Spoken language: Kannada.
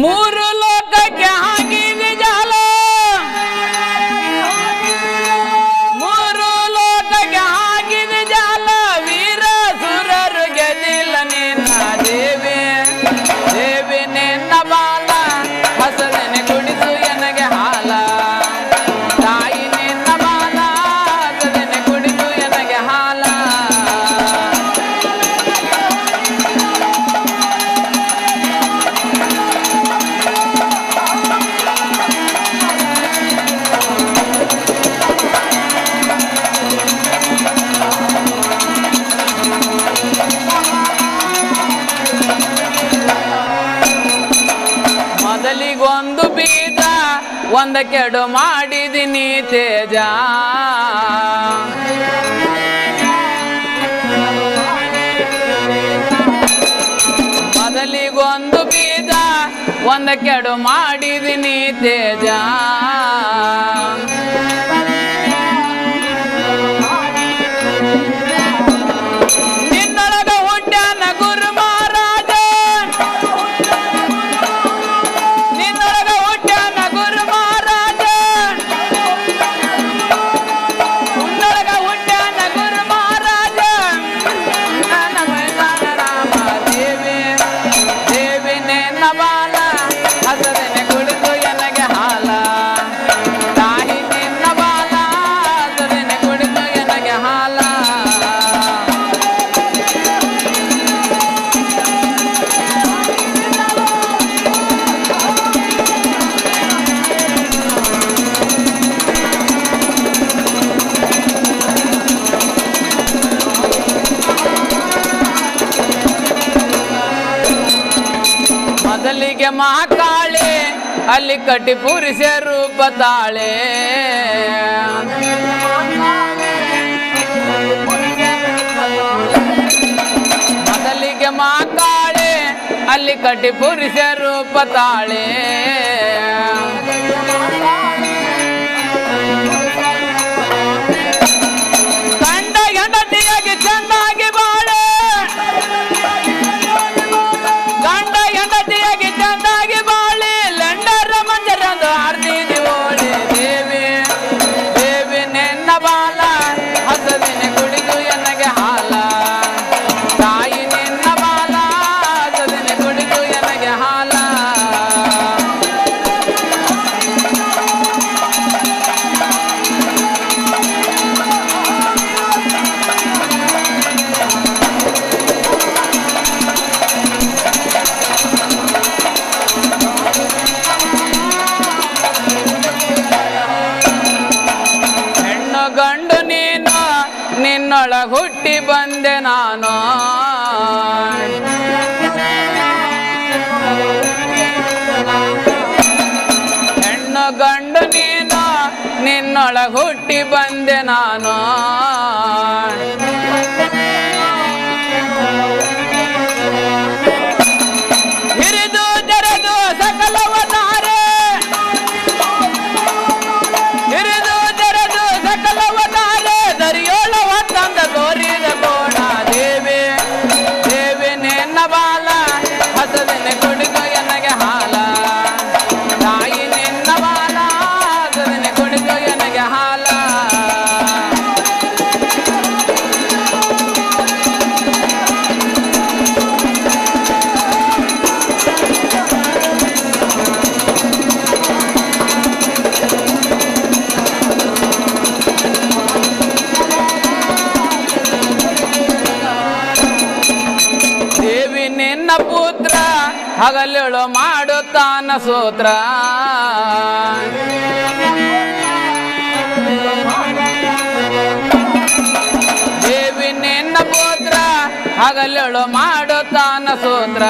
ಮೂರು ಲೋಕಕ್ಕೆ ಹಾಕಿದೆ ಜಾಲ, ಮೂರು ಲೋಕಕ್ಕೆ ಹಾಕಿದೆ ಜಾಲ, ವೀರ ಸುರರು ಗೆದಿಲ್ಲ ನಿನ್ನ ದೇವಿ, ದೇವಿ ನಿನ್ನ ಬಾಲ ಹಸದನೆ ಕುಡಿಸು ಎನಗೆ ಹಾಲ, ತಾಯಿ ನಿನ್ನ ಬಾಲ ಹಸದನೆ ಕುಡಿಸು ಎನಗೆ ಹಾಲ. ಮೊದಲಿಗೊಂದು ಬೀಜ ಒಂದ ಕೆಡು ಮಾಡಿದಿನಿ ತೇಜ, ಮೊದಲಿಗೊಂದು ಬೀಜ ಒಂದ ಕೆಡು ಮಾಡಿದಿನಿ ತೇಜ, ಮೊದಲಿಗೆ ಮಹಾಕಾಳೆ ಅಲ್ಲಿ ಕಟ್ಟಿ ಪೂರಿಸೆ ರೂಪ ತಾಳೆ, ಮೊದಲಿಗೆ ಮಹಾಕಾಳೆ ಅಲ್ಲಿ ಕಟ್ಟಿ ಪೂರಿಸೆ ರೂಪ ತಾಳೆ, ಗಂಡ ಹೆಂಡತಿಯಾಗಿ ಚಂದಾಗಿ ಬಾಳೆ, ಗಂಡ ಹೆಂಡತಿಯಾಗಿ ಚಂದಾಗಿ ಬಾಳಿ, ಲಂಡರ ಮಂಜರಂದು ಆಡ್ತಿದಿ ಓಡಿ, ದೇವಿ ದೇವಿ ನಿನ್ನ ಬಾಲ ಹಸದಿನ ಕುಡಿದು ಎನಗೆ ಹಾಲ, ತಾಯಿ ನಿನ್ನ ಬಾಲ ಹಸದಿನ ಕುಡಿದು ಎನಗೆ ಹಾಲ. ಗಂಡು ನೀನು ನಿನ್ನೊಳಗ ಹುಟ್ಟಿ ಬಂದೆ ನಾನು, ಹೆಣ್ಣು ಗಂಡು ನೀನು ನಿನ್ನೊಳಗ ಹುಟ್ಟಿ ಬಂದೆ ನಾನು, ಹಿರಿದು ತೆರೆದು ಸಕಲವತಾರೆ, ಹಿರಿದು ತೆರೆದು ಸಕಲವತಾರೆ, ದರಿಯೋಳ ಹೊತ್ತಂದ ತೋರಿದ ಕೋಣ, ದೇವಿ ದೇವಿ ನಿನ್ನ ಬಾಲ ಹಸದಿನ ಕುಡಿದು ಎನಗೆ ಹಾಲ, ತಾಯಿ ನಿನ್ನ ಬಾಲ ಹಸದಿನ ಕುಡಿದು ಎನಗೆ ಹಾಲ. ದೇವಿ ನಿನ್ನ ಪುತ್ರ ಹಗಲೇಳು ಮಾಡುತ್ತಾನ ಸೂತ್ರ, ದೇವಿ ನಿನ್ನ ಪುತ್ರ ಹಗಲೇಳು ಮಾಡುತ್ತಾನ ಸೂತ್ರ,